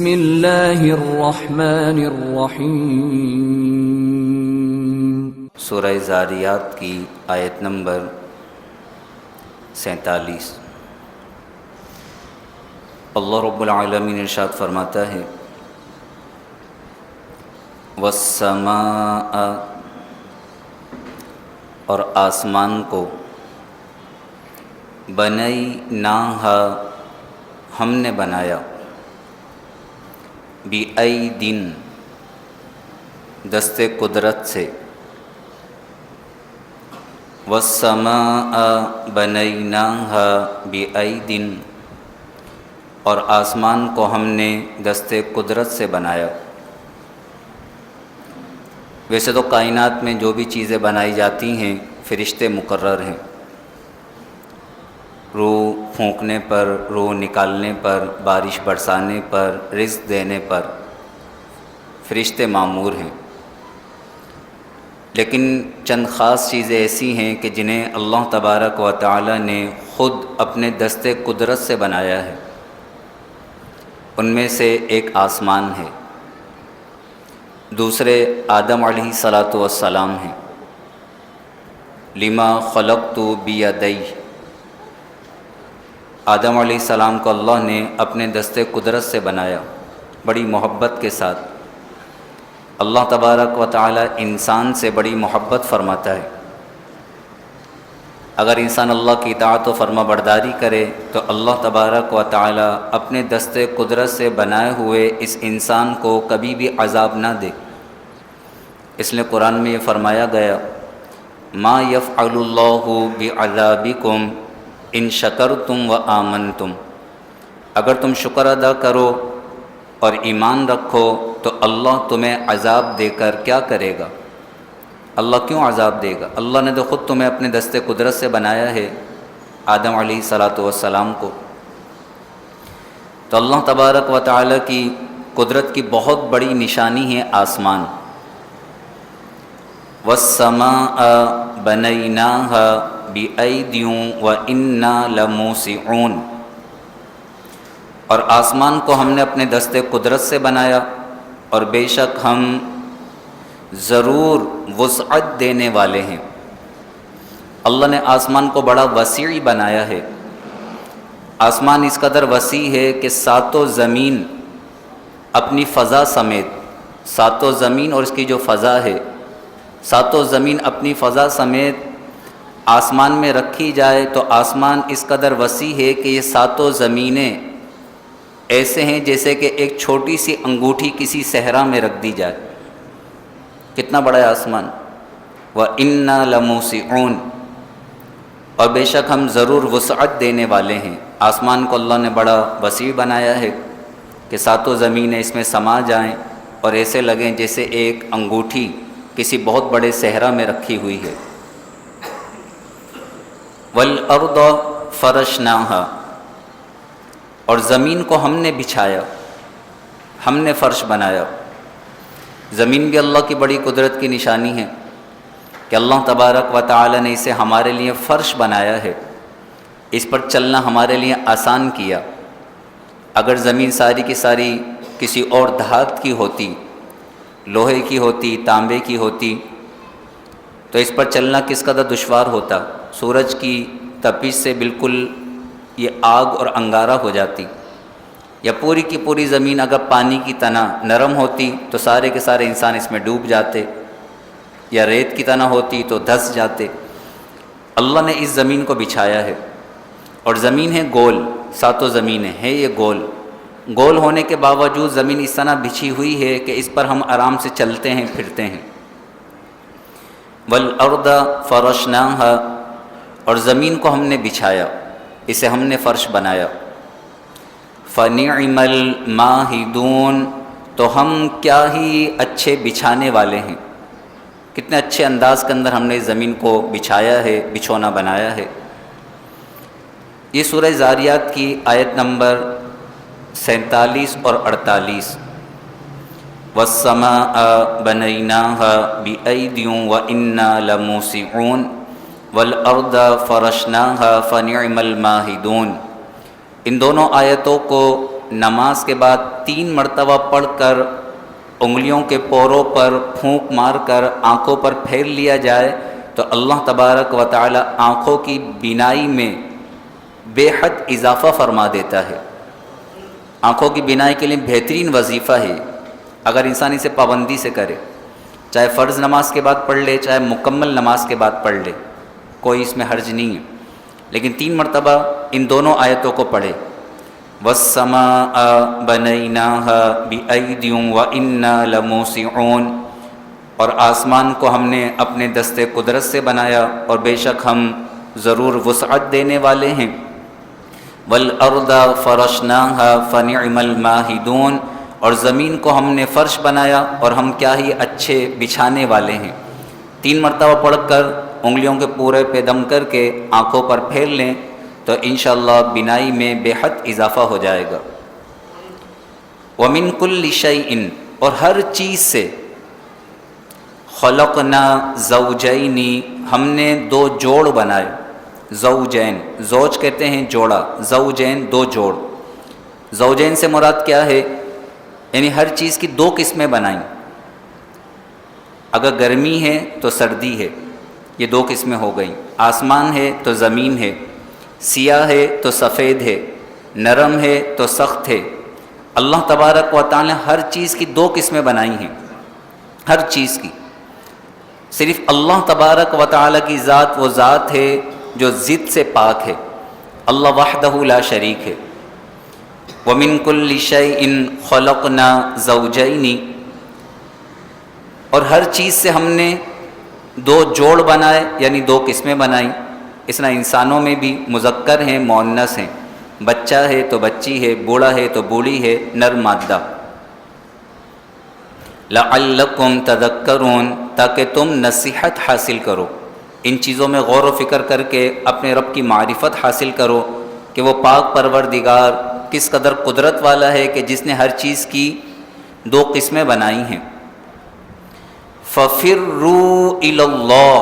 بسم اللہ الرحمن الرحیم۔ سورہ ذاریات کی آیت نمبر 47۔ اللہ رب العالمین ارشاد فرماتا ہے والسماء، اور آسمان کو، بنیناہا، ہم نے بنایا، بِأَیْدٍ، دست قدرت سے، والسماء بنیناہا بِأَیْدٍ، اور آسمان کو ہم نے دست قدرت سے بنایا۔ ویسے تو کائنات میں جو بھی چیزیں بنائی جاتی ہیں فرشتے مقرر ہیں، روح پھونکنے پر، روح نکالنے پر، بارش برسانے پر، رزق دینے پر فرشتے مامور ہیں، لیکن چند خاص چیزیں ایسی ہیں کہ جنہیں اللہ تبارک و تعالی نے خود اپنے دست قدرت سے بنایا ہے۔ ان میں سے ایک آسمان ہے، دوسرے آدم علیہ السلام ہیں، لما خلقت بیدی، آدم علیہ السلام کو اللہ نے اپنے دست قدرت سے بنایا، بڑی محبت کے ساتھ۔ اللہ تبارک و تعالی انسان سے بڑی محبت فرماتا ہے۔ اگر انسان اللہ کی اطاعت و فرما برداری کرے تو اللہ تبارک و تعالی اپنے دست قدرت سے بنائے ہوئے اس انسان کو کبھی بھی عذاب نہ دے۔ اس لیے قرآن میں یہ فرمایا گیا ما یفعل اللہ بعذابکم ان شکرتم و آمنتم، اگر تم شکر ادا کرو اور ایمان رکھو تو اللہ تمہیں عذاب دے کر کیا کرے گا؟ اللہ کیوں عذاب دے گا؟ اللہ نے تو خود تمہیں اپنے دست قدرت سے بنایا ہے، آدم علیہ السلام کو۔ تو اللہ تبارک و تعالی کی قدرت کی بہت بڑی نشانی ہے آسمان۔ والسماء بنیناہا بِأَیْدٍ وَإِنَّا لَمُوسِعُونَ، اور آسمان کو ہم نے اپنے دست قدرت سے بنایا، اور بے شک ہم ضرور وسعت دینے والے ہیں۔ اللہ نے آسمان کو بڑا وسیع بنایا ہے۔ آسمان اس قدر وسیع ہے کہ ساتوں زمین اپنی فضا سمیت، ساتوں زمین اور اس کی جو فضا ہے، ساتوں زمین اپنی فضا سمیت آسمان میں رکھی جائے تو آسمان اس قدر وسیع ہے کہ یہ ساتوں زمینیں ایسے ہیں جیسے کہ ایک چھوٹی سی انگوٹھی کسی صحرا میں رکھ دی جائے۔ کتنا بڑا ہے آسمان! وَإِنَّا لَمُوسِعُونَ، اور بے شک ہم ضرور وسعت دینے والے ہیں۔ آسمان کو اللہ نے بڑا وسیع بنایا ہے کہ ساتوں زمینیں اس میں سما جائیں اور ایسے لگیں جیسے ایک انگوٹھی کسی بہت بڑے صحرا میں رکھی ہوئی ہے۔ وَالْأَرْضَ فَرَشْنَاهَا، اور زمین کو ہم نے بچھایا، ہم نے فرش بنایا۔ زمین بھی اللہ کی بڑی قدرت کی نشانی ہے کہ اللہ تبارک و تعالی نے اسے ہمارے لیے فرش بنایا ہے، اس پر چلنا ہمارے لیے آسان کیا۔ اگر زمین ساری کی ساری کسی اور دھات کی ہوتی، لوہے کی ہوتی، تانبے کی ہوتی، تو اس پر چلنا کس قدر دشوار ہوتا۔ سورج کی تپش سے بالکل یہ آگ اور انگارہ ہو جاتی، یا پوری کی پوری زمین اگر پانی کی طرح نرم ہوتی تو سارے کے سارے انسان اس میں ڈوب جاتے، یا ریت کی طرح ہوتی تو دھس جاتے۔ اللہ نے اس زمین کو بچھایا ہے، اور زمین ہے گول، ساتوں زمینیں ہیں یہ گول۔ گول ہونے کے باوجود زمین اس طرح بچھی ہوئی ہے کہ اس پر ہم آرام سے چلتے ہیں، پھرتے ہیں۔ وَالْأَرْضَ فَرَشْنَاهَا، اور زمین کو ہم نے بچھایا، اسے ہم نے فرش بنایا۔ فَنِعْمَ الْمَاہِدُونَ، تو ہم کیا ہی اچھے بچھانے والے ہیں، کتنے اچھے انداز کے اندر ہم نے اس زمین کو بچھایا ہے، بچھونا بنایا ہے۔ یہ سورہ ذاریات کی آیت نمبر 47 اور 48۔ وَالسَّمَاءَ بَنَيْنَاهَا بِأَیْدٍ وَإِنَّا لَمُوسِعُونَ وَالْأَرْضَ فَرَشْنَاهَا فَنِعْمَ الْمَاہِدُونَ، ان دونوں آیتوں کو نماز کے بعد 3 مرتبہ پڑھ کر انگلیوں کے پوروں پر پھونک مار کر آنکھوں پر پھیر لیا جائے تو اللہ تبارک و تعالی آنکھوں کی بینائی میں بے حد اضافہ فرما دیتا ہے۔ آنکھوں کی بینائی کے لیے بہترین وظیفہ ہے، اگر انسان اسے پابندی سے کرے، چاہے فرض نماز کے بعد پڑھ لے چاہے مکمل نماز کے بعد پڑھ لے، کوئی اس میں حرج نہیں ہے، لیکن 3 مرتبہ ان دونوں آیتوں کو پڑھے۔ وَالسَّمَاءَ بَنَيْنَاهَا بِأَيْدٍ وَإِنَّا لَمُوسِعُونَ، اور آسمان کو ہم نے اپنے دست قدرت سے بنایا اور بے شک ہم ضرور وسعت دینے والے ہیں۔ وَالْأَرْضَ فَرَشْنَاهَا فَنِعْمَ الْمَاهِدُونَ، اور زمین کو ہم نے فرش بنایا اور ہم کیا ہی اچھے بچھانے والے ہیں۔ 3 مرتبہ پڑھ کر انگلیوں کے پورے پہ دم کر کے آنکھوں پر پھیر لیں تو انشاءاللہ بینائی میں بے حد اضافہ ہو جائے گا۔ وَمِن كُلِّ شَيْءٍ، اور ہر چیز سے، خلقنا زوجین، ہم نے 2 جوڑ بنائے، زوجین، زوج کہتے ہیں جوڑا، زوجین 2 جوڑ۔ زوجین سے مراد کیا ہے؟ یعنی ہر چیز کی 2 قسمیں بنائیں، اگر گرمی ہے تو سردی ہے، یہ 2 قسمیں ہو گئیں، آسمان ہے تو زمین ہے، سیاہ ہے تو سفید ہے، نرم ہے تو سخت ہے۔ اللہ تبارک و تعالی نے ہر چیز کی 2 قسمیں بنائی ہیں، ہر چیز کی۔ صرف اللہ تبارک و تعالی کی ذات وہ ذات ہے جو ضد سے پاک ہے، اللہ وحدہ لا شریک ہے۔ وَمِن كُلِّ شَيْءٍ خَلَقْنَا زَوْجَيْنِ، اور ہر چیز سے ہم نے 2 جوڑ بنائے، یعنی 2 قسمیں بنائیں۔ اس طرح انسانوں میں بھی مذکر ہیں مؤنث ہیں، بچہ ہے تو بچی ہے، بوڑھا ہے تو بوڑھی ہے، نر مادہ۔ لَعَلَّكُمْ تَذَكَّرُونَ، تاکہ تم نصیحت حاصل کرو، ان چیزوں میں غور و فکر کر کے اپنے رب کی معرفت حاصل کرو کہ وہ پاک پروردگار کس قدر قدرت والا ہے کہ جس نے ہر چیز کی 2 قسمیں بنائی ہیں۔ فَفِرُّوا إِلَى اللَّهِ،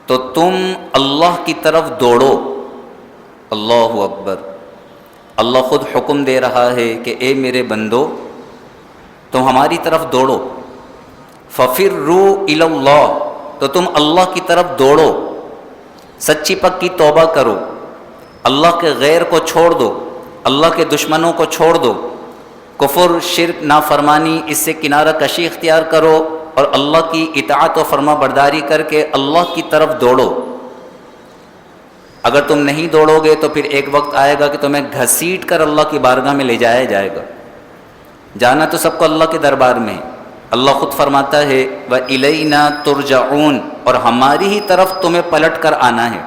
تو تم اللہ کی طرف دوڑو۔ اللہ اکبر، اللہ خود حکم دے رہا ہے کہ اے میرے بندو تم ہماری طرف دوڑو۔ فَفِرُّوا إِلَى اللَّهِ، تو تم اللہ کی طرف دوڑو، سچی پکی توبہ کرو، اللہ کے غیر کو چھوڑ دو، اللہ کے دشمنوں کو چھوڑ دو، کفر، شرک، نافرمانی، اس سے کنارہ کشی اختیار کرو اور اللہ کی اطاعت و فرما برداری کر کے اللہ کی طرف دوڑو۔ اگر تم نہیں دوڑو گے تو پھر ایک وقت آئے گا کہ تمہیں گھسیٹ کر اللہ کی بارگاہ میں لے جایا جائے گا۔ جانا تو سب کو اللہ کے دربار میں ہے، اللہ خود فرماتا ہے وَإِلَيْنَا تُرْجَعُونَ، اور ہماری ہی طرف تمہیں پلٹ کر آنا ہے۔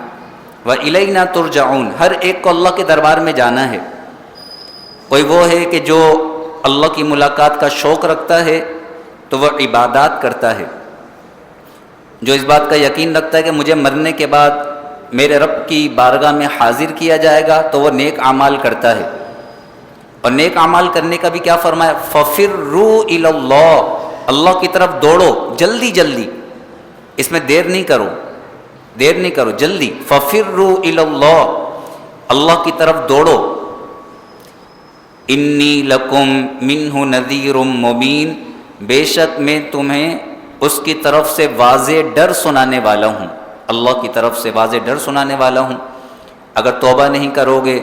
وَإِلَيْنَا تُرْجَعُونَ، ہر ایک کو اللہ کے دربار میں جانا ہے۔ کوئی وہ ہے کہ جو اللہ کی ملاقات کا شوق رکھتا ہے تو وہ عبادات کرتا ہے، جو اس بات کا یقین رکھتا ہے کہ مجھے مرنے کے بعد میرے رب کی بارگاہ میں حاضر کیا جائے گا تو وہ نیک اعمال کرتا ہے۔ اور نیک اعمال کرنے کا بھی کیا فرمایا؟ فَفِرُّوا إِلَى اللَّهِ، اللہ کی طرف دوڑو، جلدی جلدی، اس میں دیر نہیں کرو، دیر نہیں کرو، جلدی۔ فَفِرُّوا إِلَى اللَّهِ، اللہ کی طرف دوڑو۔ انی لکم منہ نذیر مبین، بے شک میں تمہیں اس کی طرف سے واضح ڈر سنانے والا ہوں، اللہ کی طرف سے واضح ڈر سنانے والا ہوں۔ اگر توبہ نہیں کرو گے،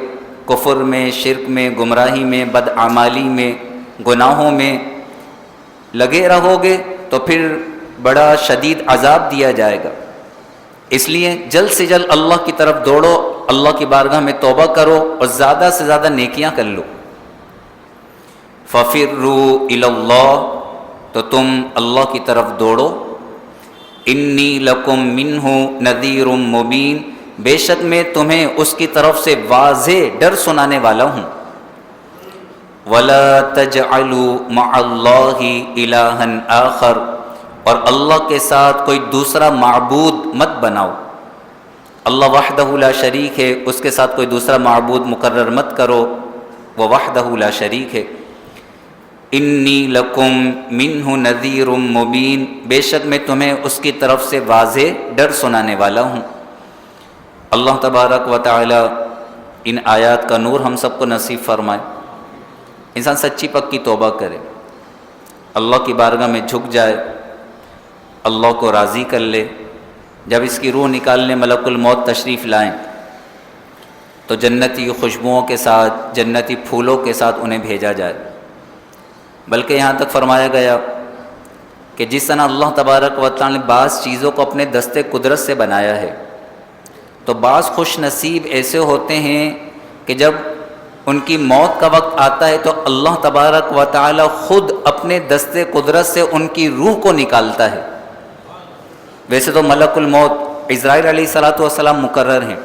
کفر میں، شرک میں، گمراہی میں، بدعمالی میں، گناہوں میں لگے رہو گے تو پھر بڑا شدید عذاب دیا جائے گا۔ اس لیے جلد سے جلد اللہ کی طرف دوڑو، اللہ کی بارگاہ میں توبہ کرو اور زیادہ سے زیادہ نیکیاں کر لو۔ فَفِرُّوا إِلَى اللَّهِ، تو تم اللہ کی طرف دوڑو۔ انی لکم منہ نذیر مبین، بے شک میں تمہیں اس کی طرف سے واضح ڈر سنانے والا ہوں۔ وَلَا تَجْعَلُوا مَعَ اللَّهِ إِلَٰهًا آخر، اور اللہ کے ساتھ کوئی دوسرا معبود مت بناؤ۔ اللہ وحدہ لا شریک ہے، اس کے ساتھ کوئی دوسرا معبود مقرر مت کرو، وہ وحدہ لا شریک ہے۔ انی لکم منہ نذیر مبین، بے شک میں تمہیں اس کی طرف سے واضح ڈر سنانے والا ہوں۔ اللہ تبارک و تعالی ان آیات کا نور ہم سب کو نصیب فرمائے۔ انسان سچی پکی توبہ کرے، اللہ کی بارگاہ میں جھک جائے، اللہ کو راضی کر لے. جب اس کی روح نکالنے ملک الموت تشریف لائیں تو جنتی خوشبوؤں کے ساتھ، جنتی پھولوں کے ساتھ انہیں بھیجا جائے. بلکہ یہاں تک فرمایا گیا کہ جس طرح اللہ تبارک و تعالی نے بعض چیزوں کو اپنے دستے قدرت سے بنایا ہے، تو بعض خوش نصیب ایسے ہوتے ہیں کہ جب ان کی موت کا وقت آتا ہے تو اللہ تبارک و تعالی خود اپنے دستے قدرت سے ان کی روح کو نکالتا ہے. ویسے تو ملک الموت عزرائیل علیہ السلام مقرر ہیں،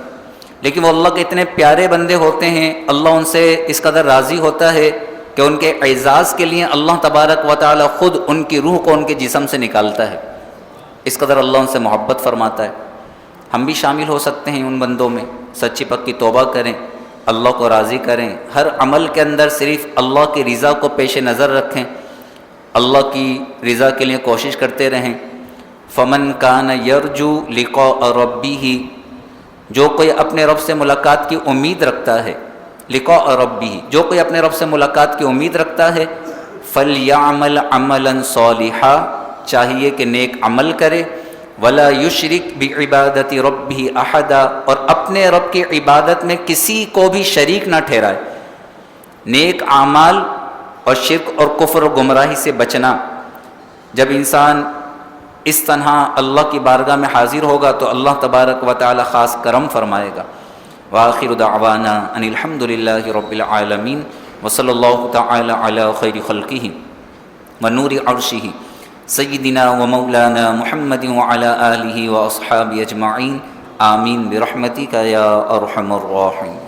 لیکن وہ اللہ کے اتنے پیارے بندے ہوتے ہیں، اللہ ان سے اس قدر راضی ہوتا ہے کہ ان کے اعزاز کے لیے اللہ تبارک و تعالی خود ان کی روح کو ان کے جسم سے نکالتا ہے. اس قدر اللہ ان سے محبت فرماتا ہے. ہم بھی شامل ہو سکتے ہیں ان بندوں میں. سچی پکی توبہ کریں، اللہ کو راضی کریں، ہر عمل کے اندر صرف اللہ کی رضا کو پیش نظر رکھیں، اللہ کی رضا کے لیے کوشش کرتے رہیں. فمن کان یرجو لقاء ربہ، جو کوئی اپنے رب سے ملاقات کی امید رکھتا ہے، لقاء ربہ، جو کوئی اپنے رب سے ملاقات کی امید رکھتا ہے، فلیعمل عملا صالحا، چاہیے کہ نیک عمل کرے، ولا یشرک بعبادت ربہ احدا، اور اپنے رب کی عبادت میں کسی کو بھی شریک نہ ٹھہرائے. نیک اعمال اور شرک اور کفر و گمراہی سے بچنا. جب انسان اس طرح اللہ کی بارگاہ میں حاضر ہوگا تو اللہ تبارک و تعالی خاص کرم فرمائے گا. وآخر دعوانا ان الحمد للہ رب العالمین وصلی اللہ تعالی علی خیر خلقہ ونور عرشہ سیدنا و مولانا محمد وعلی آلہ واصحابہ اجمعین. آمین برحمتک یا ارحم الراحمین.